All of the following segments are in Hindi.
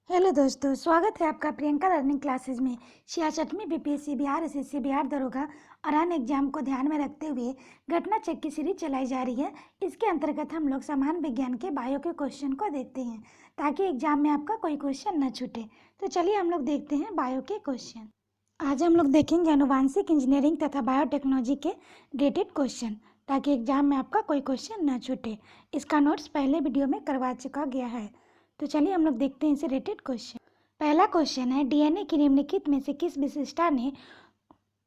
हेलो दोस्तों, स्वागत है आपका प्रियंका लर्निंग क्लासेज में। 66वीं बीपीएससी बिहार एसएससी बिहार दरोगा और अन्य एग्जाम को ध्यान में रखते हुए घटना चेक की सीरीज चलाई जा रही है। इसके अंतर्गत हम लोग सामान्य विज्ञान के बायो के क्वेश्चन को देखते हैं ताकि एग्जाम में आपका कोई क्वेश्चन न छूटे। तो चलिए हम लोग देखते हैं बायो के क्वेश्चन। आज हम लोग देखेंगे आनुवांशिक इंजीनियरिंग तथा बायोटेक्नोलॉजी के डेटेड क्वेश्चन ताकि एग्जाम में आपका कोई क्वेश्चन न छूटे। इसका नोट्स पहले वीडियो में करवा चुका गया है। तो चलिए हम लोग देखते हैं इसे रेटेड क्वेश्चन। पहला क्वेश्चन है, डीएनए की निम्नलिखित में से किस विशिष्टता ने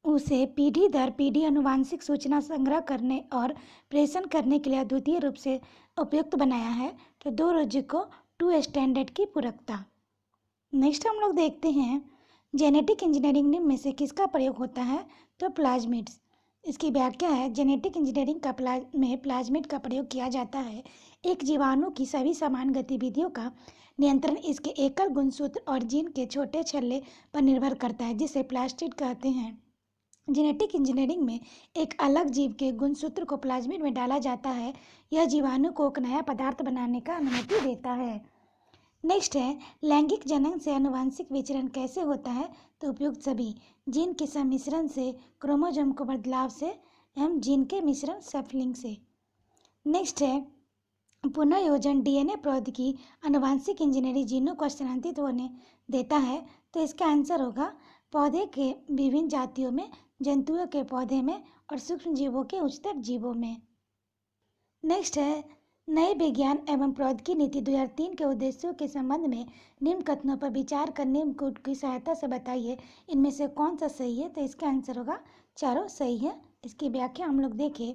उसे पीढ़ी दर पीढ़ी आनुवांशिक सूचना संग्रह करने और प्रेषण करने के लिए अद्वितीय रूप से उपयुक्त बनाया है? तो दो रोजिको टू स्टैंडर्ड की पूरकता। नेक्स्ट हम लोग देखते हैं, जेनेटिक इंजीनियरिंग में से किसका प्रयोग होता है? तो प्लाज्मिड्स। इसकी व्याख्या है, जेनेटिक इंजीनियरिंग में प्लाज्मिड का प्रयोग किया जाता है। एक जीवाणु की सभी समान गतिविधियों का नियंत्रण इसके एकल गुणसूत्र और जीन के छोटे छल्ले पर निर्भर करता है, जिसे प्लास्टिड कहते हैं। जेनेटिक इंजीनियरिंग में एक अलग जीव के गुणसूत्र को प्लाज्मिड में डाला जाता है। यह जीवाणु को एक नया पदार्थ बनाने का अनुमति देता है। नेक्स्ट है, लैंगिक जनन से आनुवंशिक विचरण कैसे होता है? तो उपयुक्त सभी जीन के सम्मिश्रण से, क्रोमोसोम को बदलाव से एवं जीन के मिश्रण सफलिंग से। नेक्स्ट है, पुनर्योजन डीएनए प्रौद्योगिकी आनुवंशिक इंजीनियरिंग जीनों को स्थानांतरित होने देता है। तो इसका आंसर होगा पौधे के विभिन्न जातियों में, जंतुओं के पौधे में और सूक्ष्म जीवों के उच्चतर जीवों में। नेक्स्ट है, नए विज्ञान एवं प्रौद्योगिकी नीति 2003 के उद्देश्यों के संबंध में निम्न कथनों पर विचार करने की सहायता से बताइए, इनमें से कौन सा सही है? तो इसका आंसर होगा चारों सही है। इसकी व्याख्या हम लोग देखें,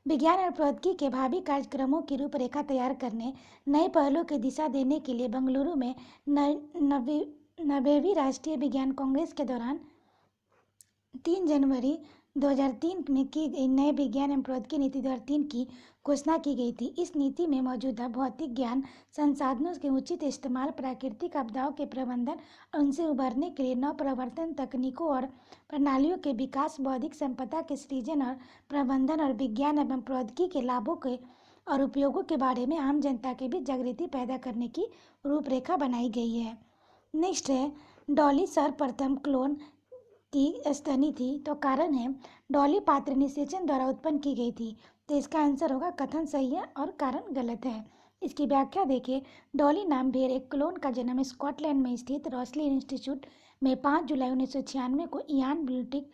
विज्ञान और प्रौद्योगिकी के भावी कार्यक्रमों की रूपरेखा तैयार करने, नए पहलों की दिशा देने के लिए बेंगलुरु में 90वीं राष्ट्रीय विज्ञान कांग्रेस के दौरान 3 जनवरी 2003 में की गई नए विज्ञान एवं प्रौद्योगिकी नीति 2003 की घोषणा की गई थी। इस नीति में मौजूदा भौतिक ज्ञान संसाधनों के उचित इस्तेमाल, प्राकृतिक आपदाओं के प्रबंधन और उनसे उबरने के लिए नवप्रवर्तन तकनीकों और प्रणालियों के विकास, बौद्धिक संपदा के सृजन और प्रबंधन और विज्ञान एवं प्रौद्योगिकी के लाभों के और उपयोगों के बारे में आम जनता के बीच जागृति पैदा करने की रूपरेखा बनाई गई है। नेक्स्ट है, डॉली सर्वप्रथम क्लोन की स्तनी थी, तो कारण है डॉली पात्र निषेचन द्वारा उत्पन्न की गई थी। तो इसका आंसर होगा कथन सही है और कारण गलत है। इसकी व्याख्या देखिए, डॉली नाम भेड़ एक क्लोन का जन्म स्कॉटलैंड में स्थित रॉसली इंस्टीट्यूट में 5 जुलाई 1996 को इयान ब्लूटिक,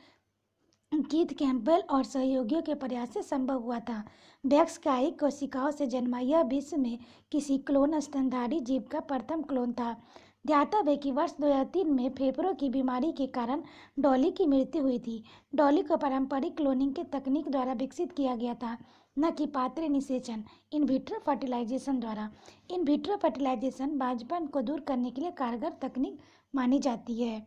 कीथ कैम्पबेल और सहयोगियों के प्रयास से संभव हुआ था। बैक्स काई कोशिकाओं से जन्मा यह विश्व में किसी क्लोन स्तनधारी जीव का प्रथम क्लोन था। ध्यातव्य है कि वर्ष 2003 में फेफड़ों की बीमारी के कारण डॉली की मृत्यु हुई थी। डॉली को पारंपरिक क्लोनिंग के तकनीक द्वारा विकसित किया गया था, न कि पात्र निषेचन इन विट्रो फर्टिलाइजेशन द्वारा। इन विट्रो फर्टिलाइजेशन बांझपन को दूर करने के लिए कारगर तकनीक मानी जाती है।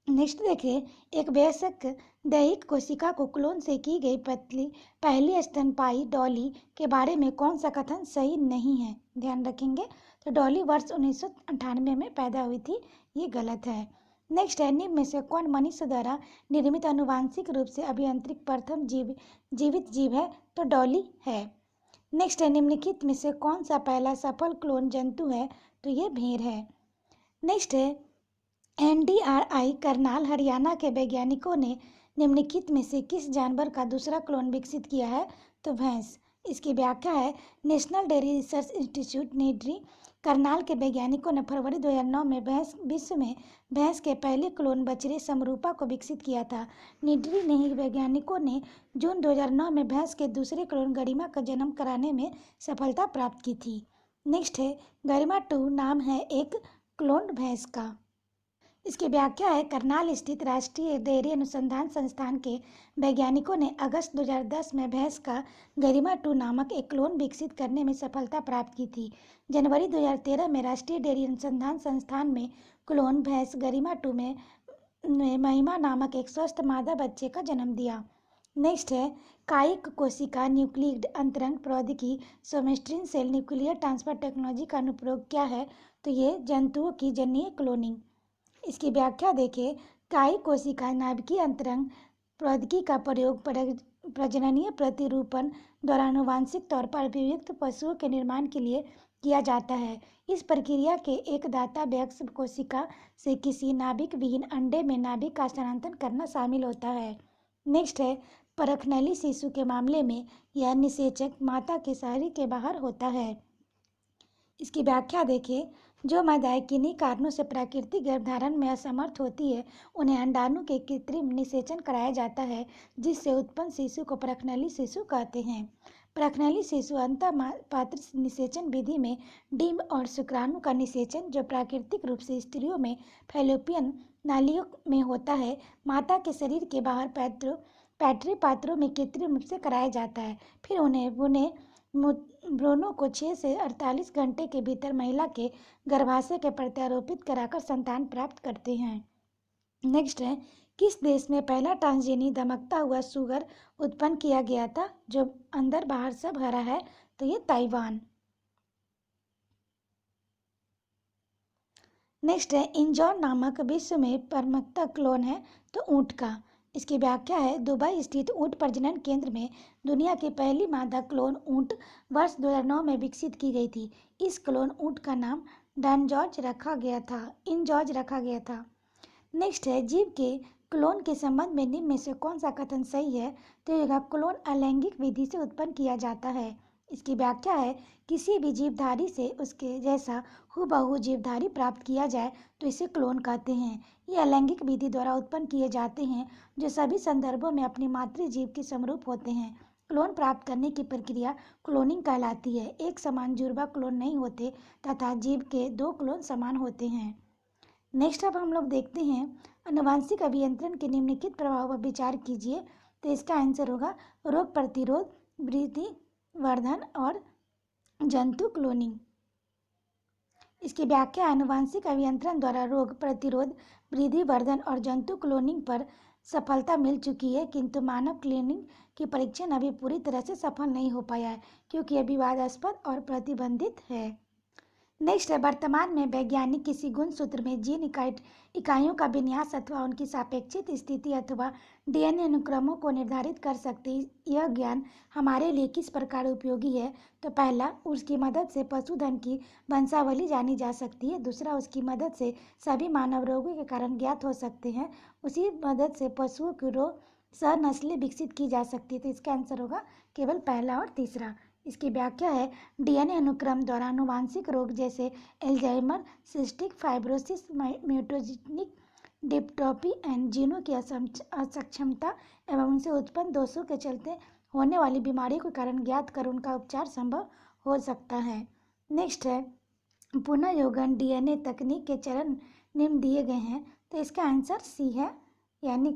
नेक्स्ट देखिए, एक वयस्क दैहिक कोशिका को क्लोन से की गई पहली स्तनपायी डॉली के बारे में कौन सा कथन सही नहीं है? ध्यान रखेंगे, तो डॉली वर्ष 1998 में पैदा हुई थी, ये गलत है। नेक्स्ट है, निम्न में से कौन मनुष्य द्वारा निर्मित आनुवांशिक रूप से अभियांत्रिक प्रथम जीवित जीव है? तो डॉली है। नेक्स्ट है, निम्नलिखित में से कौन सा पहला सफल क्लोन जंतु है? तो ये भेड़ है। नेक्स्ट है, NDRI करनाल हरियाणा के वैज्ञानिकों ने निम्नलिखित में से किस जानवर का दूसरा क्लोन विकसित किया है? तो भैंस। इसकी व्याख्या है, national dairy research institute NDRI Karnal के वैज्ञानिकों ने फरवरी 2009 में विश्व में भैंस के पहले क्लोन बछड़े समरूपा को विकसित किया था। निडरी ने ही वैज्ञानिकों ने जून 2009 में भैंस के दूसरे क्लोन गरिमा का जन्म कराने में सफलता प्राप्त की थी। नेक्स्ट है, गरिमा 2 नाम है एक क्लोन भैंस का। इसकी व्याख्या है, करनाल स्थित राष्ट्रीय डेयरी अनुसंधान संस्थान के वैज्ञानिकों ने अगस्त 2010 में भैंस का गरिमा 2 नामक एक क्लोन विकसित करने में सफलता प्राप्त की थी। जनवरी 2013 में राष्ट्रीय डेयरी अनुसंधान संस्थान में क्लोन भैंस गरिमा 2 में महिमा नामक एक स्वस्थ मादा बच्चे का जन्म दिया। नेक्स्ट है, कायिक कोशिका न्यूक्लियड अंतरंग प्रौद्योगिकी सोमेस्ट्रीन सेल न्यूक्लियर ट्रांसफर टेक्नोलॉजी का अनुप्रयोग क्या है? तो ये जंतुओं की जन्नीय क्लोनिंग। इसकी व्याख्या देखिए, कायिक कोशिका नाभिकीय अंतरंग प्रौद्योगिकी का प्रयोग प्रजननीय प्रतिरूपण द्वारा आनुवांशिक तौर पर अभिव्यक्त पशुओं के निर्माण के लिए किया जाता है। इस प्रक्रिया के एक दाता वयस्क कोशिका से किसी नाभिक विहीन अंडे में नाभिक का स्थानांतरण करना शामिल होता है। नेक्स्ट है परखनली शिशु के मामले में यह निषेचक माता के शरीर के बाहर होता है। इसकी व्याख्या देखिए, जो मादाएं किन्हीं कारणों से प्राकृतिक गर्भधारण में असमर्थ होती है उन्हें अंडाणु के कृत्रिम निषेचन कराया जाता है, जिससे उत्पन्न शिशु को परखनली शिशु कहते हैं। परखनली शिशु अंतःपात्र निषेचन विधि में डिंब और शुक्राणु का निषेचन, जो प्राकृतिक रूप से स्त्रियों में फैलोपियन नालियों में होता है, माता के शरीर के बाहर पैट्री पात्रों में कृत्रिम रूप से कराया जाता है। फिर उन्हें भ्रूणों को 6 से 48 घंटे के भीतर महिला के गर्भाशय के प्रत्यारोपित कराकर संतान प्राप्त करते हैं। नेक्स्ट है किस देश में पहला ट्रांसजेनी दमकता हुआ सुगर उत्पन्न किया गया था, जो अंदर बाहर सब हरा है, तो ये ताइवान। नेक्स्ट है इंजॉन नामक विश्व में प्रमुख क्लोन है, तो ऊंट का। इसकी व्याख्या है, दुबई स्थित ऊंट प्रजनन केंद्र में दुनिया की पहली मादा क्लोन ऊंट वर्ष 2009 में विकसित की गई थी। इस क्लोन ऊंट का नाम इन जॉर्ज रखा गया था। नेक्स्ट है जीव के क्लोन के संबंध में निम्न में से कौन सा कथन सही है, तो यह क्लोन अलैंगिक विधि से उत्पन्न किया जाता है। इसकी व्याख्या है, किसी भी जीवधारी से उसके जैसा हूबहू जीवधारी प्राप्त किया जाए तो इसे क्लोन कहते हैं। ये अलैंगिक विधि द्वारा उत्पन्न किए जाते हैं, जो सभी संदर्भों में अपनी मातृ जीव के समरूप होते हैं। क्लोन प्राप्त करने की प्रक्रिया क्लोनिंग कहलाती है। एक समान जुड़वा क्लोन नहीं होते तथा जीव के 2 क्लोन समान होते हैं। नेक्स्ट अब हम लोग देखते हैं आनुवंशिक अभियंत्रण के निम्नलिखित प्रभाव पर विचार कीजिए। तो इसका आंसर होगा रोग प्रतिरोध, वृद्धि वर्धन और जंतु क्लोनिंग। इसकी व्याख्या आनुवंशिक अभियंत्रण द्वारा रोग प्रतिरोध, वृद्धि वर्धन और जंतु क्लोनिंग पर सफलता मिल चुकी है, किंतु मानव क्लोनिंग की परीक्षण अभी पूरी तरह से सफल नहीं हो पाया है, क्योंकि यह विवादास्पद और प्रतिबंधित है। नेक्स्ट है वर्तमान में वैज्ञानिक किसी गुणसूत्र में जीन इकाइयों का विन्यास अथवा उनकी सापेक्षिक स्थिति अथवा डीएनए अनुक्रमों को निर्धारित कर सकते हैं। यह ज्ञान हमारे लिए किस प्रकार उपयोगी है, तो पहला, उसकी मदद से पशुधन की वंशावली जानी जा सकती है। दूसरा, उसकी मदद से सभी मानव रोगों के कारण ज्ञात हो सकते हैं। उसी मदद से पशुओं की सह नस्लें विकसित की जा सकती है। तो इसका आंसर होगा केवल पहला और तीसरा। इसकी व्याख्या है, डीएनए अनुक्रम द्वारा आनुवांशिक रोग जैसे Alzheimer, cystic fibrosis, mutagenic डिप्ट्रोफी and जीनों की असक्षमता एवं उनसे उत्पन्न दोषों के चलते होने वाली बीमारी के कारण ज्ञात कर उनका उपचार संभव हो सकता है। नेक्स्ट है पुनर्योगन डीएनए तकनीक के चरण निम्न दिए गए हैं, तो इसका आंसर सी है, यानी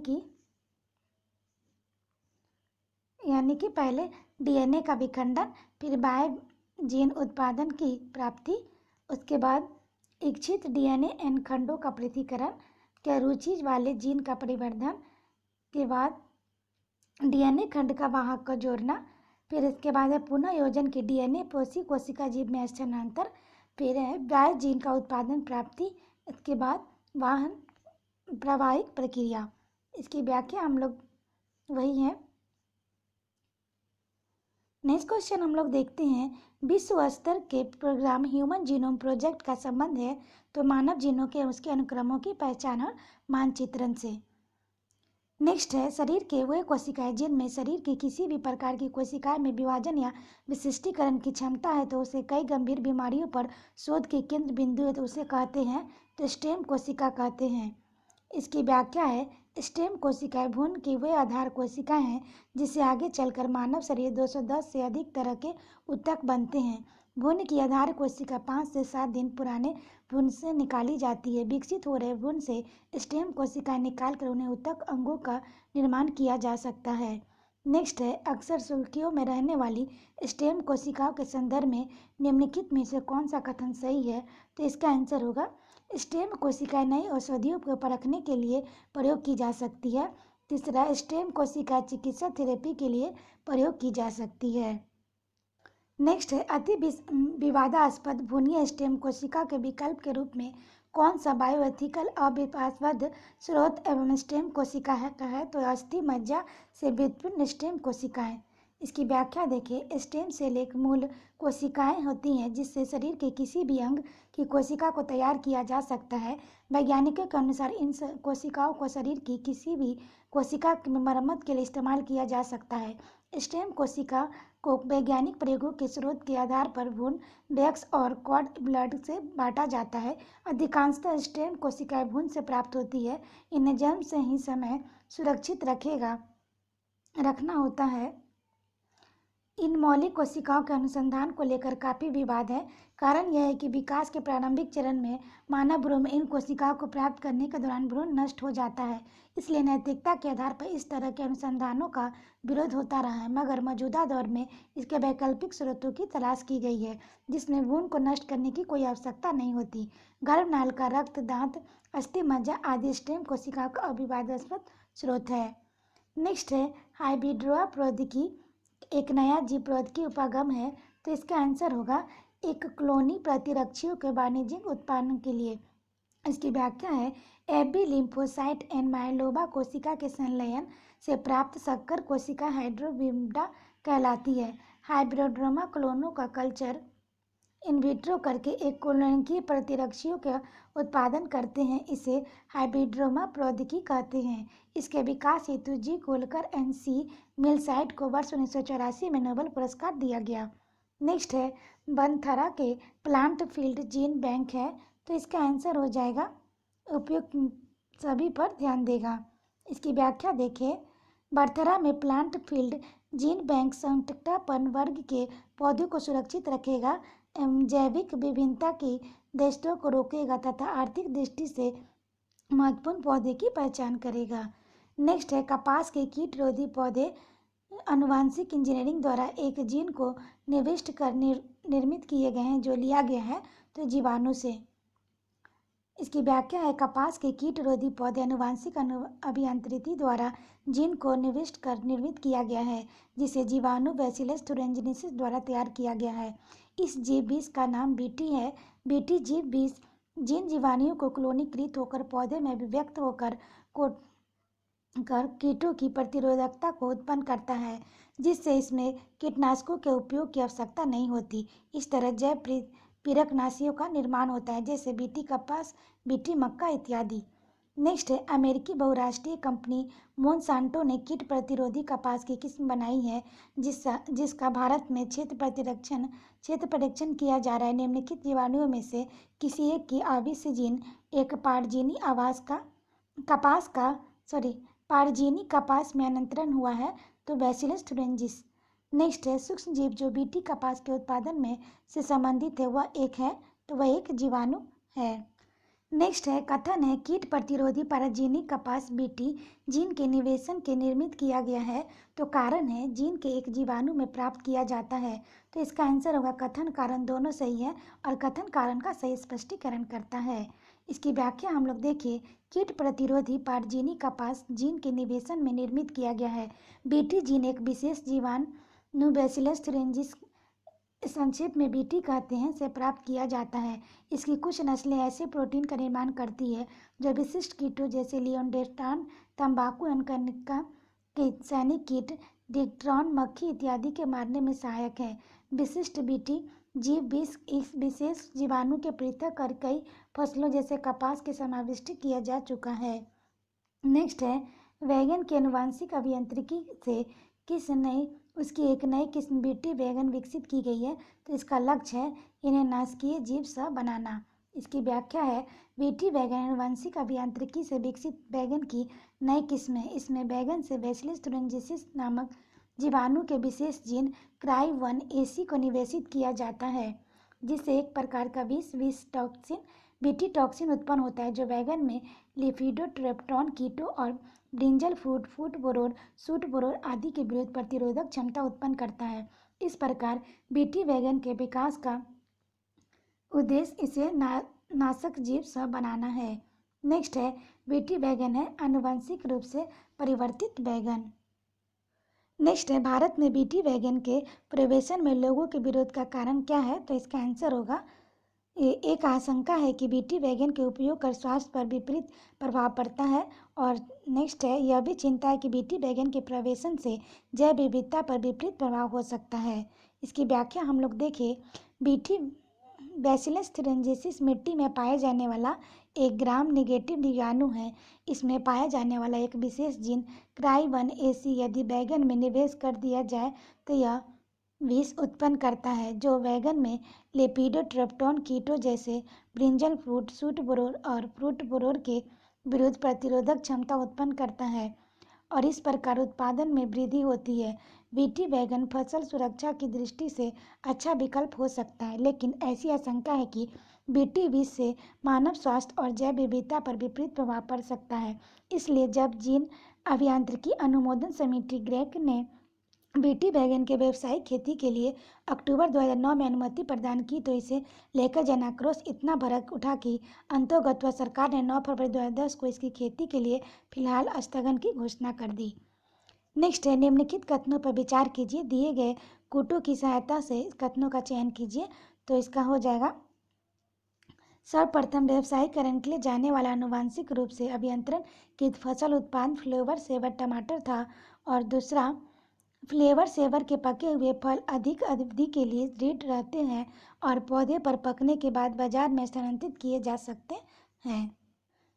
कि पहले डीएनए का विखंडन, फिर बाह्य जीन उत्पादन की प्राप्ति, उसके बाद इच्छित डीएनए एन खंडों का पृथक्करण, क्या रुचि वाले जीन का परिवर्धन के बाद डीएनए खंड का वाहक को जोड़ना, फिर इसके बाद है पुनर्योजन की डीएनए पोषी कोशिका जीव में स्थानांतर, फिर है बाह्य जीन का उत्पादन प्राप्ति, इसके बाद वाहन प्रवाहिक प्रक्रिया। इसकी व्याख्या हम लोग वही है। नेक्स्ट क्वेश्चन हम लोग देखते हैं, विश्व स्तर के प्रोग्राम ह्यूमन जीनोम प्रोजेक्ट का संबंध है तो मानव जीनों के उसके अनुक्रमों की पहचान और मानचित्रण से। नेक्स्ट है शरीर के वे कोशिकाएं जिनमें शरीर की किसी भी प्रकार की कोशिकाएं में विभाजन या विशिष्टीकरण की क्षमता है, तो उसे कई गंभीर बीमारियों पर शोध के केंद्र बिंदु है, तो उसे कहते हैं, तो स्टेम कोशिका कहते हैं। इसकी व्याख्या है, स्टेम कोशिकाएं भ्रूण की वे आधार कोशिकाएं हैं जिससे आगे चलकर मानव शरीर 210 से अधिक तरह के ऊतक बनते हैं। भ्रूण की आधार कोशिका 5 से 7 दिन पुराने भ्रूण से निकाली जाती है। विकसित हो रहे भ्रूण से स्टेम कोशिकाएं निकालकर उन्हें ऊतक अंगों का निर्माण किया जा सकता है। नेक्स्ट है अक्सर सुर्खियों में रहने वाली स्टेम कोशिकाओं के संदर्भ में निम्नलिखित में से कौन सा कथन सही है, तो इसका आंसर होगा स्टेम कोशिकाएं नई औषधियों को परखने के लिए प्रयोग की जा सकती है। तीसरा, स्टेम कोशिका चिकित्सा थेरेपी के लिए प्रयोग की जा सकती है। नेक्स्ट है अति विवादास्पद भ्रूणीय स्टेम कोशिका के विकल्प के रूप में कौन सा बायोएथिकल अविवादास्पद स्रोत एवं स्टेम कोशिका है, तो अस्थि मज्जा से व्युत्पन्न स्टेम कोशिकाएं। इसकी व्याख्या देखिए। स्टेम सेल एक मूल कोशिकाएं होती हैं जिससे शरीर के किसी भी अंग की कोशिका को तैयार किया जा सकता है। वैज्ञानिकों के अनुसार इन कोशिकाओं को शरीर की किसी भी कोशिका की मरम्मत के लिए इस्तेमाल किया जा सकता है। स्टेम कोशिका को वैज्ञानिक प्रयोगों के स्रोत के आधार पर भ्रूण, वैक्स और कॉर्ड ब्लड से बांटा जाता है। अधिकांशतः स्टेम कोशिकाएं भ्रूण से प्राप्त होती है। इन्हें जन्म से ही समय सुरक्षित रखना होता है। इन मौलिक कोशिकाओं के अनुसंधान को लेकर काफी विवाद है। कारण यह है कि विकास के प्रारंभिक चरण में मानव भ्रूण में इन कोशिकाओं को प्राप्त करने के दौरान भ्रूण नष्ट हो जाता है। इसलिए नैतिकता के आधार पर इस तरह के अनुसंधानों का विरोध होता रहा है, मगर मौजूदा दौर में इसके वैकल्पिक स्रोतों की तलाश की गई है जिसमें भ्रूण को नष्ट करने की कोई आवश्यकता नहीं होती। गर्भनाल का रक्त, दांत, अस्थि मज्जा आदि स्टेम कोशिकाओं का अविवादास्पद स्रोत है। नेक्स्ट है हाइब्रिडोआ प्रौद्योगिकी एक नया जीव प्रौद्योगिकी उपागम है। तो इसका आंसर होगा एक क्लोनी प्रतिरक्षियों के वाणिज्यिक उत्पादन के लिए। इसकी व्याख्या है एबी लिम्फोसाइट एंड माइलोमा कोशिका के संलयन से प्राप्त शक्कर कोशिका हाइब्रिडोमा कहलाती है। हाइब्रिडोमा क्लोनों का कल्चर इन विट्रो करके एक कोशिकीय प्रतिरक्षियों का उत्पादन करते हैं। इसे हाइब्रिडोमा प्रौद्योगिकी कहते हैं। इसके विकास हेतु जी कोलकर एंड सी मिलसाइट को वर्ष 1984 में नोबेल पुरस्कार दिया गया। नेक्स्ट है बनथरा के प्लांट फील्ड जीन बैंक है। तो इसका आंसर हो जाएगा उपयुक्त सभी पर ध्यान देगा। इसकी व्याख्या देखें। बर्थरा में प्लांट फील्ड जीन बैंक संकटापन्न वर्ग के पौधों को सुरक्षित रखेगा, जैविक विभिन्नता की दृष्टियों को रोकेगा तथा आर्थिक दृष्टि से महत्वपूर्ण पौधे की पहचान करेगा। नेक्स्ट है कपास के कीट-रोधी पौधे आनुवंशिक इंजीनियरिंग द्वारा एक जीन को निविष्ट कर निर्मित किए गए हैं जो लिया गया है तो जीवाणु से। इसकी व्याख्या है कपास के कीट-रोधी पौधे आनुवंशिक अभियांत्रिकी द्वारा जीन को निविष्ट कर निर्मित किया गया है जिसे जीवाणु बैसिलस thuringiensis द्वारा तैयार किया गया है। इस जीव विष का नाम बीटी है। बीटी जीव विष जिन जीवाणुओं को क्लोनीकृत होकर पौधे में अभिव्यक्त होकर कीटों की प्रतिरोधकता को उत्पन्न करता है जिससे इसमें कीटनाशकों के उपयोग की आवश्यकता नहीं होती। इस तरह जैव पीड़कनाशियों का निर्माण होता है जैसे बीटी कपास, बीटी मक्का इत्यादि। नेक्स्ट है अमेरिकी बहुराष्ट्रीय कंपनी मोनसांटो ने कीट प्रतिरोधी कपास की किस्म बनाई है जिसका भारत में क्षेत्र परीक्षण किया जा रहा है। निम्नलिखित जीवाणुओं में से किसी एक की आविष्य जीन एक पारजीनी कपास में अनंतरण हुआ है तो बैसिलस thuringiensis। नेक्स्ट है सूक्ष्म जीव जो बीटी कपास के उत्पादन में से संबंधित है वह एक जीवाणु है। नेक्स्ट है कथन है कीट प्रतिरोधी पारजीनी कपास बीटी जीन के निवेशन के निर्मित किया गया है तो कारण है जीन के एक जीवाणु में प्राप्त किया जाता है। तो इसका आंसर होगा कथन कारण दोनों सही है और कथन कारण का सही स्पष्टीकरण करता है। इसकी व्याख्या हम लोग देखिए कीट प्रतिरोधी पारजीनी कपास जीन के निवेशन में निर्मित किया गया है। बीटी जीन एक विशेष जीवाणु बैसिलस thuringiensis संक्षेप में बीटी कहते हैं से प्राप्त किया जाता है। इसकी कुछ नस्लें ऐसे प्रोटीन का निर्माण करती है जो विशिष्ट कीटों जैसे लियोडेस्टान, तंबाकू अनकनिका के सैनिक कीट, डिप्टेरॉन, मक्खी इत्यादि के मारने में सहायक है। विशिष्ट बीटी जीव विष इस विशेष जीवाणु के पृथक कर कई फसलों जैसे कपास के समाविष्ट किया जा चुका है। नेक्स्ट है वैगन की आनुवंशिक अभियांत्रिकी से उसकी एक नई किस्म बीटी वैगन विकसित की गई है तो इसका लक्ष्य है इन्हें नाशकीय जीव से बनाना। इसकी व्याख्या है बीटी वैगन आनुवंशिक अभियांत्रिकी से विकसित वैगन की नई किस्म है। इसमें वैगन से बैसिलस thuringiensis नामक जीवाणु के विशेष जीन CRY1AC को निवेशित किया जाता है जिससे एक प्रकार का विष टॉक्सिन बीटी टॉक्सिन उत्पन्न होता है जो वैगन में लिपिडोट्रिप्टोन कीटों और ब्रिंजल फूट बोरोन, सूट बोरोन आदि के विरुद्ध प्रतिरोधक क्षमता उत्पन्न करता है। इस प्रकार बीटी वैगन के विकास का उद्देश्य इसे नाशक जीव से बनाना है। नेक्स्ट है बीटी वैगन है आनुवंशिक रूप से परिवर्तित वैगन। नेक्स्ट है भारत में बीटी वैगन के प्रवेशन में लोगों के विरोध का कारण क्या है तो इसका आंसर होगा एक आशंका है कि बीटी वैगन के उपयोग कर स्वास्थ्य पर विपरीत प्रभाव पड़ता है। और नेक्स्ट है, यह भी चिंता है कि बीटी वैगन के प्रवेशन से जैव विविधता पर विपरीत प्रभाव हो सकता है। इसकी व्याख्या हम लोग देखें। बीटी बैसिलस थुरिनजेंसिस मिट्टी में पाए जाने वाला एक ग्राम नेगेटिव जीवाणु है। इसमें पाया जाने वाला एक विशेष जीन CRY1AC यदि वैगन में निवेश कर दिया जाए तो यह विष उत्पन्न करता है, जो वैगन में लेपिडोट्रिप्टोन कीटों जैसे ब्रिंजल फ्रूट सूट बोरोर और फ्रूट बोरोर के विरुद्ध प्रतिरोधक क्षमता उत्पन्न करता है और इस प्रकार उत्पादन में वृद्धि होती है। बीटी वैगन फसल सुरक्षा की दृष्टि से अच्छा विकल्प हो सकता है, लेकिन ऐसी आशंका है कि बीटी विष से मानव स्वास्थ्य और जैव विविधता पर विपरीत प्रभाव पड़ सकता है। इसलिए जब जीन अभियांत्रिकी अनुमोदन समिति ग्रेक ने बीटी वैगन के व्यावसायिक खेती के लिए अक्टूबर 2009 में अनुमति प्रदान की तो इसे लेकर जन आक्रोश इतना भड़क उठा कि अंततोगत्वा सरकार ने 9 फरवरी 2010 को इसकी खेती के लिए फिलहाल स्थगन की घोषणा कर दी। नेक्स्ट है, निम्नलिखित कथनों पर विचार कीजिए। दिए गए कूटों की सहायता से कथनों का चयन कीजिए। तो इसका हो जाएगा, सर्वप्रथम व्यवसायीकरण के लिए जाने वाला आनुवांशिक रूप से अभियंत्रण की फसल उत्पादन फ्लेवर सेवर टमाटर था। और दूसरा, फ्लेवर सेवर के पके हुए फल अधिक अवधि के लिए दृढ़ रहते हैं और पौधे पर पकने के बाद बाजार में स्थानांतरित किए जा सकते हैं।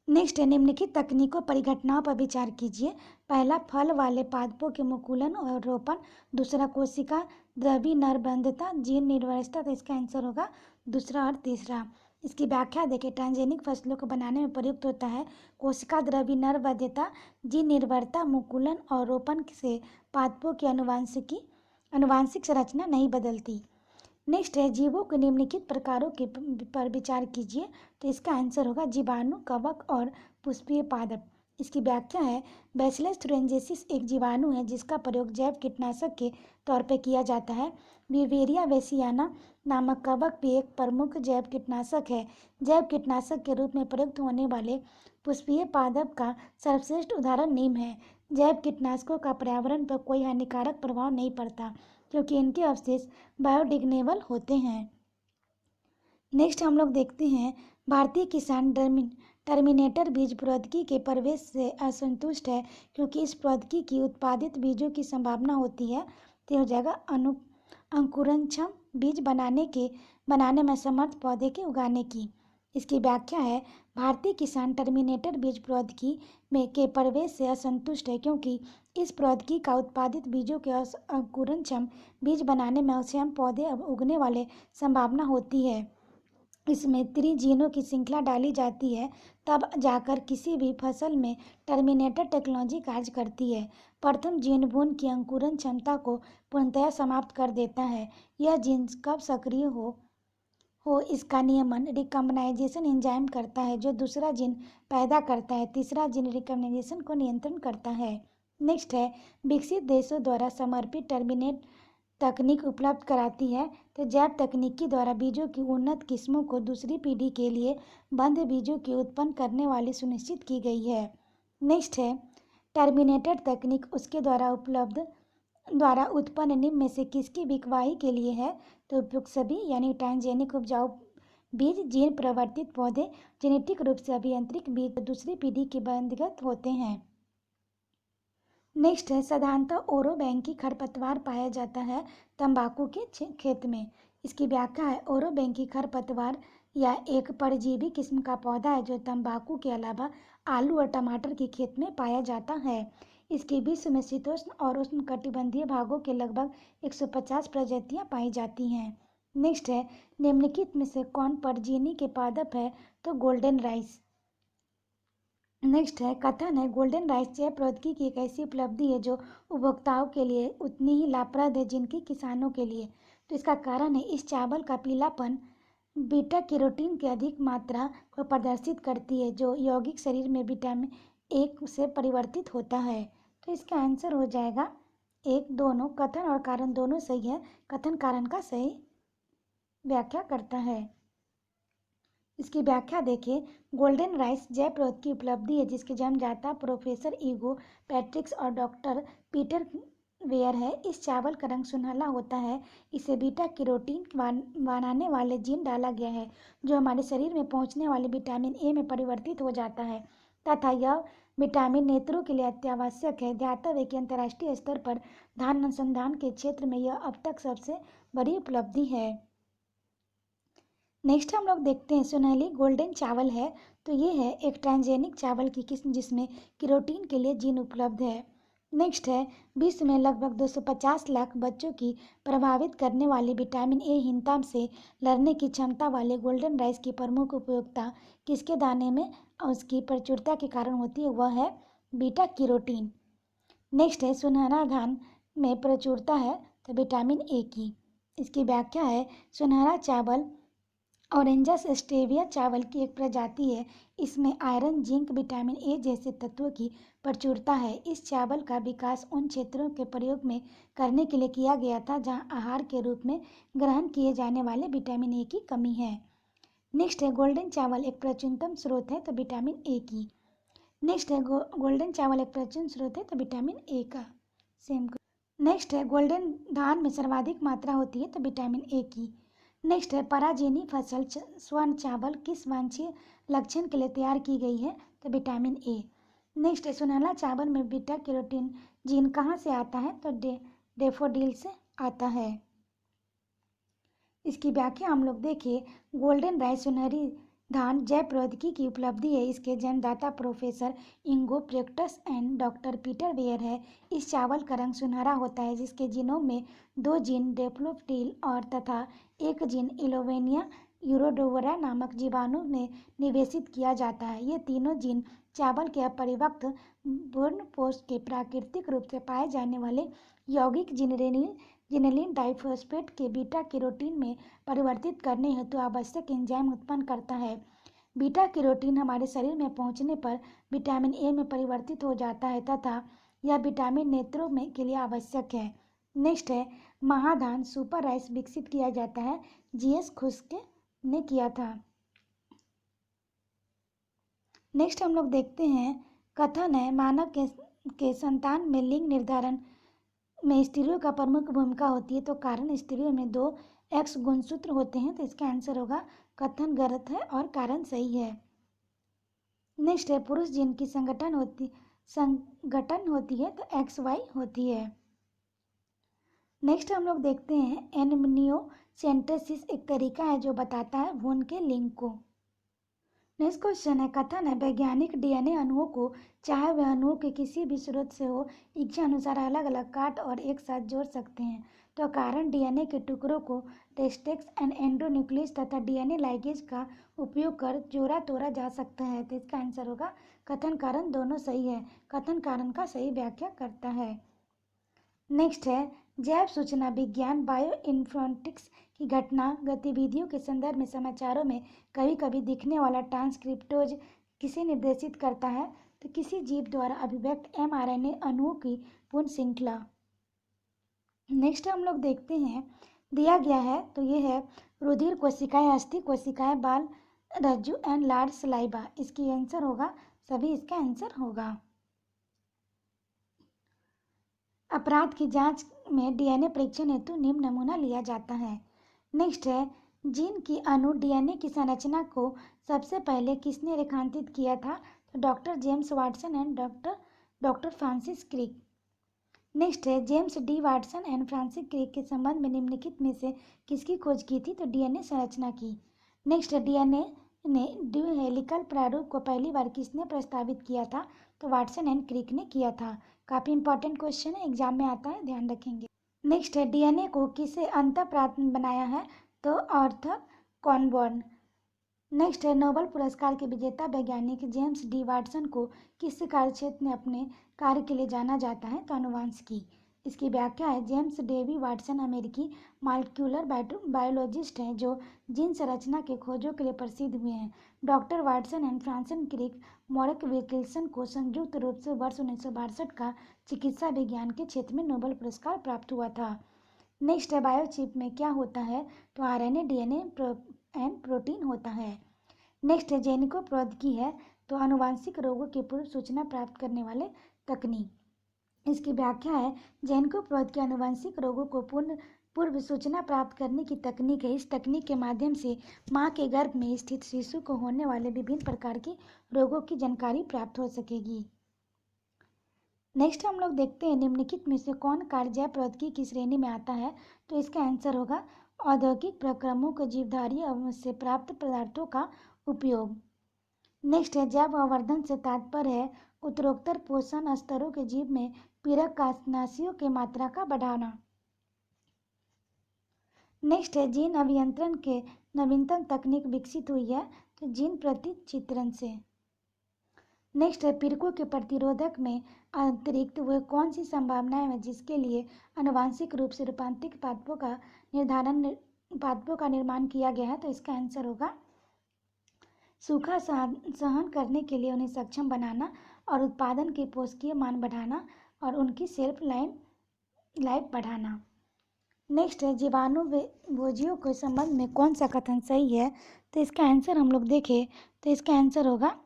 नेक्स्ट है, निम्नलिखित तकनीकों परिघटनाओं पर विचार कीजिए। पहला, फल वाले पादपों के मुकुलन और रोपण। दूसरा, कोशिका द्रवी नरबंधता जीन निर्भरता। तो इसका आंसर होगा दूसरा और तीसरा। इसकी व्याख्या देखें। ट्रांसजेनिक फसलों को बनाने में प्रयुक्त होता है। कोशिका द्रवी नरबंधता जीन निर्भरता मुकुलन और रोपण से पादपों की आनुवांशिक संरचना नहीं बदलती। नेक्स्ट है, जीवों के निम्नलिखित प्रकारों के पर विचार कीजिए। तो इसका आंसर होगा जीवाणु, कवक और पुष्पीय पादप। इसकी व्याख्या है, बैसिलस थुरिनजेंसिस एक जीवाणु है जिसका प्रयोग जैव कीटनाशक के तौर पर किया जाता है। ब्यूवेरिया बेसियाना नामक कवक भी एक प्रमुख जैव कीटनाशक है। जैव कीटनाशक के रूप में प्रयुक्त होने वाले पुष्पीय पादप का सर्वश्रेष्ठ उदाहरण नीम है। जैव कीटनाशकों का पर्यावरण पर कोई हानिकारक प्रभाव नहीं पड़ता क्योंकि इनके अवशेष बायोडिग्रेडेबल होते हैं। नेक्स्ट हम लोग देखते हैं, भारतीय किसान टर्मिनेटर बीज प्रौद्योगिकी के प्रवेश से असंतुष्ट है क्योंकि इस प्रौद्योगिकी की उत्पादित बीजों की संभावना होती है। तो हो जाएगा अंकुरणक्षम बीज बनाने में समर्थ पौधे के उगाने की। इसकी व्याख्या है, भारतीय किसान टर्मिनेटर बीज प्रौद्योगिकी के प्रवेश से असंतुष्ट है क्योंकि इस प्रौद्योगिकी का उत्पादित बीजों के अंकुरणक्षम बीज बनाने में अक्षम पौधे उगने वाले संभावना होती है। इसमें त्रिजीनों की श्रृंखला डाली जाती है, तब जाकर किसी भी फसल में टर्मिनेटर टेक्नोलॉजी कार्य करती है। प्रथम जीन भ्रूण की अंकुरण क्षमता को पूर्णतः समाप्त कर देता है। यह जीन कब सक्रिय हो इसका नियमन रिकम्बिनाइजेशन एंजाइम करता है जो दूसरा जीन पैदा करता है। तीसरा जीन रिकम्बिनाइजेशन को नियंत्रण करता है। नेक्स्ट है, विकसित देशों द्वारा समर्पित टर्मिनेट तकनीक उपलब्ध कराती है। तो जैव तकनीकी द्वारा बीजों की उन्नत किस्मों को दूसरी पीढ़ी के लिए बंद बीजों की उत्पन्न करने वाली सुनिश्चित की गई है। नेक्स्ट है, टर्मिनेटेड तकनीक उसके द्वारा उत्पन्न निम्न में से किसकी बिकवाई के लिए है। तो उपयुक्त सभी, यानी ट्रांसजेनिक उपजाऊ बीज, जीन परिवर्तित पौधे, जेनेटिक रूप से अभियांत्रिक बीज दूसरी पीढ़ी के बंधगत होते हैं। नेक्स्ट है, साधारणतः ओरोबैंकी खरपतवार पाया जाता है तंबाकू के खेत में। इसकी व्याख्या है, ओरोबैंकी खरपतवार या एक परजीवी किस्म का पौधा है जो तंबाकू के अलावा आलू और टमाटर के खेत में पाया जाता है। इसकी विश्व में शीतोष्ण और उष्णकटिबंधीय भागों के लगभग 150 प्रजातियां पाई जाती हैं। नेक्स्ट है, निम्नलिखित में से कौन परजीवी के पादप है। तो गोल्डन राइस। नेक्स्ट है, कथन है, गोल्डन राइस जैव प्रौद्योगिकी की एक ऐसी उपलब्धि है जो उपभोक्ताओं के लिए उतनी ही लाभप्रद है जिनकी किसानों के लिए। तो इसका कारण है, इस चावल का पीलापन बीटा कैरोटीन की अधिक मात्रा को प्रदर्शित करती है जो यौगिक शरीर में विटामिन ए से परिवर्तित होता है। तो इसका आंसर हो जाएगा एक, दोनों। कथन और कारण दोनों सही है। कथन कारण का सही व्याख्या करता है। इसकी व्याख्या देखिए, गोल्डन राइस जैव प्रौद्योगिकी की उपलब्धि है जिसके जन्मदाता प्रोफेसर ईगो पैट्रिक्स और डॉक्टर पीटर वेयर है। इस चावल का रंग सुनहला होता है। इसे बीटा कैरोटीन बनाने वाले जीन डाला गया है, जो हमारे शरीर में पहुंचने वाले विटामिन ए में परिवर्तित हो जाता है तथा यह विटामिन नेत्रों के लिए अत्यावश्यक है। ध्यातव्य है कि अंतर्राष्ट्रीय स्तर पर धान अनुसंधान के क्षेत्र में यह अब तक सबसे बड़ी उपलब्धि है। नेक्स्ट हम लोग देखते हैं सुनहली गोल्डन चावल है। तो ये है एक ट्रांसजेनिक चावल की किस्म जिसमें कैरोटीन के लिए जीन उपलब्ध है। नेक्स्ट है विश्व में लगभग 250 लाख बच्चों की प्रभावित करने वाली विटामिन ए हीनता से लड़ने की क्षमता वाले गोल्डन राइस की प्रमुख उपयोगिता किसके दाने में उसकी प्रचुरता के कारण होती है, वह है बीटा कैरोटीन। नेक्स्ट है सुनहरा धान में प्रचुरता है तो विटामिन ए की। इसकी व्याख्या है सुनहरा चावल ऑरेंजस स्टेविया चावल की एक प्रजाति है। इसमें आयरन, जिंक, विटामिन ए जैसे तत्वों की प्रचुरता है। इस चावल का विकास उन क्षेत्रों के प्रयोग में करने के लिए किया गया था जहां आहार के रूप में ग्रहण किए जाने वाले विटामिन ए की कमी है। नेक्स्ट है गोल्डन चावल एक प्राचीनतम स्रोत है तो विटामिन ए की। नेक्स्ट है गोल्डन चावल एक प्राचीन स्रोत है तो विटामिन ए का सेम। नेक्स्ट है गोल्डन धान में सर्वाधिक मात्रा होती है तो विटामिन ए की। नेक्स्ट है पराजेनी फसल स्वर्ण चावल किस वांछनीय लक्षण के लिए तैयार की गई है तो विटामिन ए। नेक्स्ट है सुनहला चावल में बीटा कैरोटीन जीन कहाँ से आता है तो डेफोडिल से आता है। इसकी व्याख्या हम लोग देखिए गोल्डन राइस सुनहरी धान जैव प्रौद्योगिकी की उपलब्धि है। इसके जन्मदाता professor Ingo Potrykus and doctor Peter Beyer है। इस चावल का रंग सुनहरा होता है जिसके जीनोम में 2 जीन डेफोडिल और तथा एक जीन इलोवेनिया यूरोडोवरा नामक जीवाणु में निवेशित किया जाता है। ये तीनों जीन चावल के अपरिपक्व भ्रूणपोष के प्राकृतिक रूप से पाए जाने वाले यौगिक जिनेलिन डाइफॉस्फेट के बीटा कैरोटीन में परिवर्तित करने हेतु आवश्यक एंजाइम उत्पन्न करता है। बीटा कैरोटीन हमारे शरीर में पहुंचने पर विटामिन ए में परिवर्तित हो जाता है तथा यह विटामिन नेत्रों में के लिए आवश्यक है। नेक्स्ट है महाधान सुपर राइस विकसित किया जाता है। जीएस खुश्क ने किया था। नेक्स्ट हम लोग देखते हैं कथन है मानव के संतान में लिंग निर्धारण में स्त्रियों का प्रमुख भूमिका होती है तो कारण स्त्रियों में 2 एक्स गुणसूत्र होते हैं तो इसका आंसर होगा कथन गलत है और कारण सही है। नेक्स्ट है पुरुष जीन की संगठन होती है तो एक्स वाई होती है। नेक्स्ट हम लोग देखते हैं एमनियोसेंटेसिस एक तरीका है जो बताता है भ्रूण के लिंग को। नेक्स्ट क्वेश्चन है कथन है वैज्ञानिक डीएनए अणुओं को चाहे वह अणुओं के किसी भी स्रोत से हो इच्छा अनुसार अलग अलग काट और एक साथ जोड़ सकते हैं तो कारण डीएनए के टुकड़ों को टेस्टेक्स एंड एंडोन्यूक्लियस तथा डीएनए लाइगेज का उपयोग कर जोड़ा तोड़ा जा सकता है तो इसका आंसर होगा कथन कारण दोनों सही है। कथन कारण का सही व्याख्या करता है। नेक्स्ट है जैव सूचना विज्ञान बायो इन्फॉर्मेटिक्स की घटना गतिविधियों के संदर्भ में समाचारों में कभी कभी दिखने वाला ट्रांसक्रिप्टोज किसे निर्देशित करता है तो किसी जीव द्वारा अभिव्यक्त एमआरएनए अणुओं की पूर्ण श्रृंखला। नेक्स्ट हम लोग देखते हैं दिया गया है तो ये है रुधिर कोशिकाएं, अस्थि कोशिकाएं, बाल रज्जु एंड लार्ज सलाइवा। इसकी आंसर होगा सभी इसका आंसर होगा। अपराध की जांच में डीएनए परीक्षण हेतु निम्न नमूना लिया जाता है। नेक्स्ट है जीन की अणु डीएनए की संरचना को सबसे पहले किसने रेखांकित किया था तो doctor James Watson and doctor Francis Crick. Next है James D Watson and Francis Crick के संबंध में निम्नलिखित में से किसकी खोज की थी तो डीएनए संरचना की। नेक्स्ट है डीएनए ने ड्यूहेलिकल प्रारूप को पहली बार किसने प्रस्तावित किया था तो वाटसन एंड क्रिक ने किया था। काफ़ी इंपॉर्टेंट क्वेश्चन है, एग्जाम में आता है, ध्यान रखेंगे। नेक्स्ट है डीएनए को किसे अंतःप्राप्त बनाया है तो आर्थर कॉनबॉर्न। नेक्स्ट है नोबेल पुरस्कार के विजेता वैज्ञानिक जेम्स डी वाटसन को किस कार्यक्षेत्र में अपने कार्य के लिए जाना जाता है तो आनुवंशिकी। इसकी व्याख्या है जेम्स डेवी वाटसन अमेरिकी मॉलिक्यूलर बायोलॉजिस्ट हैं जो जीन संरचना के खोजों के लिए प्रसिद्ध हुए हैं। Doctor Watson and Francis Crick Maurice Wilkinson को संयुक्त रूप से वर्ष 1962 का चिकित्सा विज्ञान के क्षेत्र में नोबेल पुरस्कार प्राप्त हुआ था। नेक्स्ट है बायोचिप में क्या होता है तो आरएनए, डीएनए एंड प्रोटीन होता है। नेक्स्ट है जेनिको प्रौद्योगिकी है तो आनुवांशिक रोगों की पूर्व सूचना प्राप्त करने वाले तकनीक। इसकी व्याख्या है जेनकोप्रोद की आनुवंशिक रोगों को पूर्व सूचना प्राप्त करने की तकनीक है। इस तकनीक के माध्यम से मां के गर्भ में स्थित शिशु को होने वाले विभिन्न प्रकार के रोगों की जानकारी प्राप्त हो सकेगी। नेक्स्ट हम लोग देखते हैं निम्नलिखित में से कौन कार्य जैव प्रौद्योगिकी की श्रेणी में आता है। तो इसका आंसर होगा औद्योगिक प्रक्रमों को जीवधारी अवयवों से प्राप्त पदार्थों का उपयोग। नेक्स्ट है जैव आवर्धन से तात्पर्य है उत्तरोत्तर पोषण स्तरों के जीव में पीड़कनाशियों की मात्रा का बढ़ाना। नेक्स्ट है जीन अभियंत्रण के नवीनतम तकनीक विकसित हुई है तो जीन प्रतिचित्रण से। नेक्स्ट है पीड़कों के प्रतिरोधक में अतिरिक्त वह कौन सी संभावनाएं हैं जिसके लिए आनुवांशिक रूप से रूपांतरित पादपों का निर्माण किया गया है। तो इसका आंसर होगा सूखा सहन करने के लिए उन्हें सक्षम बनाना और उत्पादन के पोषकीय मान बढ़ाना और उनकी सेल्फ लाइफ बढ़ाना। नेक्स्ट है जीवाणु भोजियों के संबंध में कौन सा कथन सही है। तो इसका आंसर हम लोग देखें तो इसका आंसर होगा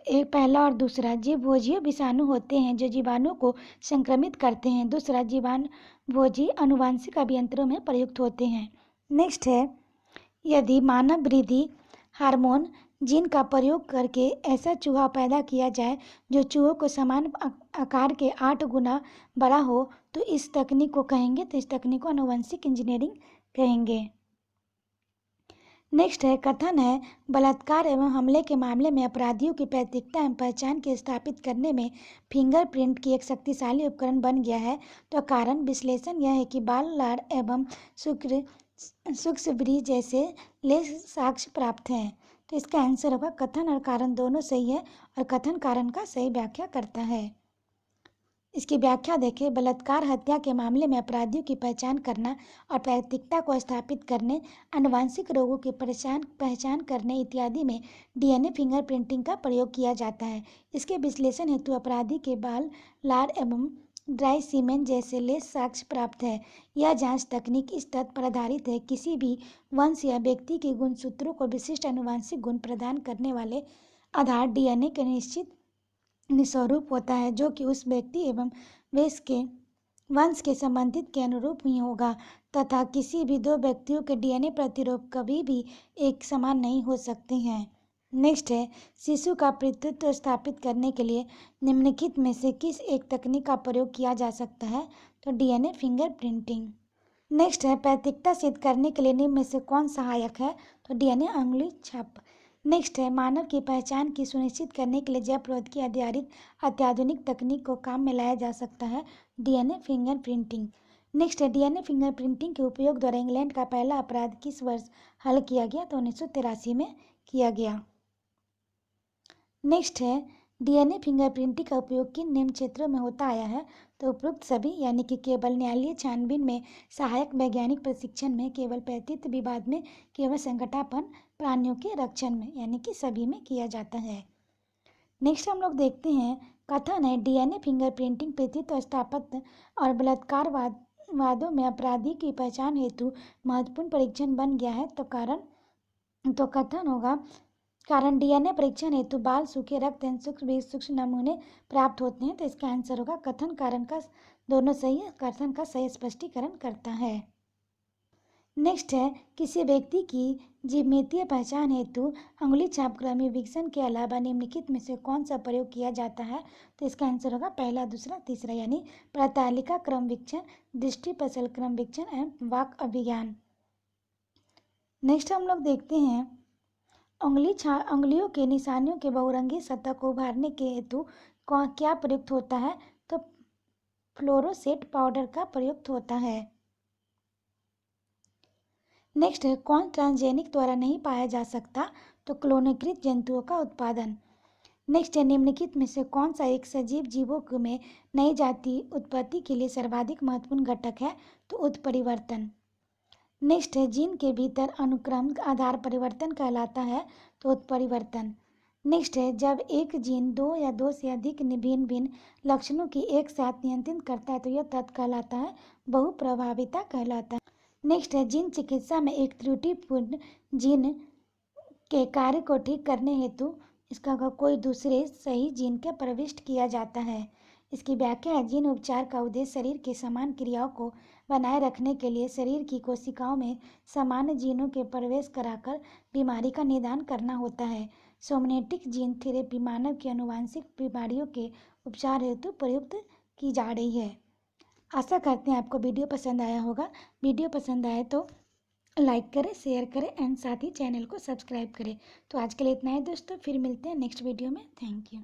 एक पहला और दूसरा। जीव भोजी विषाणु होते हैं जो जीवाणु को संक्रमित करते हैं। दूसरा जीवाणु भोजी आनुवांशिक अभियंत्रों में प्रयुक्त होते हैं। नेक्स्ट है यदि मानव वृद्धि हार्मोन जीन का प्रयोग करके ऐसा चूहा पैदा किया जाए जो चूहों को समान आकार के 8 गुना बड़ा हो तो इस तकनीक को कहेंगे तो इस तकनीक को आनुवंशिक इंजीनियरिंग कहेंगे। नेक्स्ट है कथन है बलात्कार एवं हमले के मामले में अपराधियों की पैतृकता एवं पहचान के स्थापित करने में फिंगरप्रिंट की एक शक्तिशाली उपकरण बन गया है। तो कारण विश्लेषण यह है कि बाल लार एवं सूक्ष्मब्री जैसे ले साक्ष्य प्राप्त हैं। तो इसका आंसर होगा कथन और कारण दोनों सही है और कथन कारण का सही व्याख्या करता है। इसकी व्याख्या देखें बलात्कार हत्या के मामले में अपराधियों की पहचान करना और पैतृकता को स्थापित करने आनुवांशिक रोगों की पहचान करने इत्यादि में डीएनए फिंगरप्रिंटिंग का प्रयोग किया जाता है। इसके विश्लेषण हेतु अपराधी के बाल लार एवं ड्राई सीमेन जैसे लेस साक्ष्य प्राप्त है। यह जांच तकनीक इस तथ्य पर आधारित है किसी भी वंश या व्यक्ति के गुणसूत्रों को विशिष्ट आनुवांशिक गुण प्रदान करने वाले आधार डीएनए के निश्चित निस्वरूप होता है जो कि उस व्यक्ति एवं वंश के संबंधित के अनुरूप ही होगा तथा किसी भी दो व्यक्तियों के डीएनए प्रतिरूप कभी भी एक समान नहीं हो सकते हैं। नेक्स्ट है शिशु का पितृत्व स्थापित करने के लिए निम्नलिखित में से किस एक तकनीक का प्रयोग किया जा सकता है। तो डीएनए फिंगरप्रिंटिंग। नेक्स्ट है पैतृकता सिद्ध करने के लिए निम्न में से कौन सहायक है। तो डीएनए अंगुली छाप। नेक्स्ट है मानव की पहचान की सुनिश्चित करने के लिए जैव प्रौद्योगिकी आधारित अत्याधुनिक तकनीक को काम में लाया जा सकता है। DNA fingerprinting. नेक्स्ट है डीएनए फिंगरप्रिंटिंग के उपयोग द्वारा इंग्लैंड का पहला अपराध किस वर्ष हल किया गया। तो 1983 में किया गया। नेक्स्ट है डीएनए फिंगरप्रिंटिंग का उपयोग किन निम्न क्षेत्रों में होता आया है। तो उपरोक्त सभी यानी कि केवल न्यायालयीय छानबीन में, सहायक वैज्ञानिक प्रशिक्षण में, केवल पैतृत्व विवाद में, केवल संकटापन्न प्राणियों के रक्षण में, यानी कि सभी में किया जाता है। नेक्स्ट हम लोग देखते हैं कथन है डीएनए फिंगरप्रिंटिंग पितृत्व स्थापत्य और बलात्कार वादों में अपराधी की पहचान हेतु महत्वपूर्ण परीक्षण बन गया है। तो कथन होगा कारण डीएनए परीक्षण हेतु बाल सूखे रक्त सूक्ष्म नमूने प्राप्त होते हैं। तो इसका आंसर होगा कथन कारण का दोनों सही है, कथन का सही स्पष्टीकरण करता है। नेक्स्ट है किसी व्यक्ति की जीवमितीय पहचान हेतु अंगुली छाप क्रमविकसन के अलावा निम्नलिखित में से कौन सा प्रयोग किया जाता है। तो इसका आंसर होगा पहला, दूसरा, तीसरा, यानी प्रतालिका क्रमविकसन, दृष्टि पसल क्रमविकसन एवं वाक अभिज्ञान। नेक्स्ट हम लोग देखते हैं अंगुलियों के निशानियों के बहुरंगी सतह को उभारने के हेतु क्या प्रयुक्त होता है। तो फ्लोरोसेंट पाउडर का प्रयुक्त होता है। नेक्स्ट है कौन ट्रांसजेनिक द्वारा नहीं पाया जा सकता। तो क्लोनीकृत जंतुओं का उत्पादन। नेक्स्ट है निम्नलिखित में से कौन सा एक सजीव जीवों में नई जाति उत्पत्ति के लिए सर्वाधिक महत्वपूर्ण घटक है। तो उत्परिवर्तन। नेक्स्ट है जीन के भीतर अनुक्रम आधार परिवर्तन कहलाता है। तो उत्परिवर्तन। नेक्स्ट है जब एक जीन दो या दो से अधिक भिन्न भिन्न लक्षणों की एक साथ नियंत्रित करता है तो यह तत्व कहलाता है बहुप्रभाविता कहलाता है। नेक्स्ट है जीन चिकित्सा में एक त्रुटिपूर्ण जीन के कार्य को ठीक करने हेतु इसका कोई दूसरे सही जीन का प्रविष्ट किया जाता है। इसकी व्याख्या है, जीन उपचार का उद्देश्य शरीर के समान क्रियाओं को बनाए रखने के लिए शरीर की कोशिकाओं में सामान्य जीनों के प्रवेश कराकर बीमारी का निदान करना होता है। सोमैटिक जीन थेरेपी मानव की आनुवंशिक बीमारियों के उपचार हेतु प्रयुक्त की जा रही है। आशा करते हैं आपको वीडियो पसंद आया होगा। वीडियो पसंद आए तो लाइक करें, शेयर करें एंड साथ ही चैनल को सब्सक्राइब करें। तो आज के लिए इतना ही दोस्तों, फिर मिलते हैं नेक्स्ट वीडियो में। Thank you.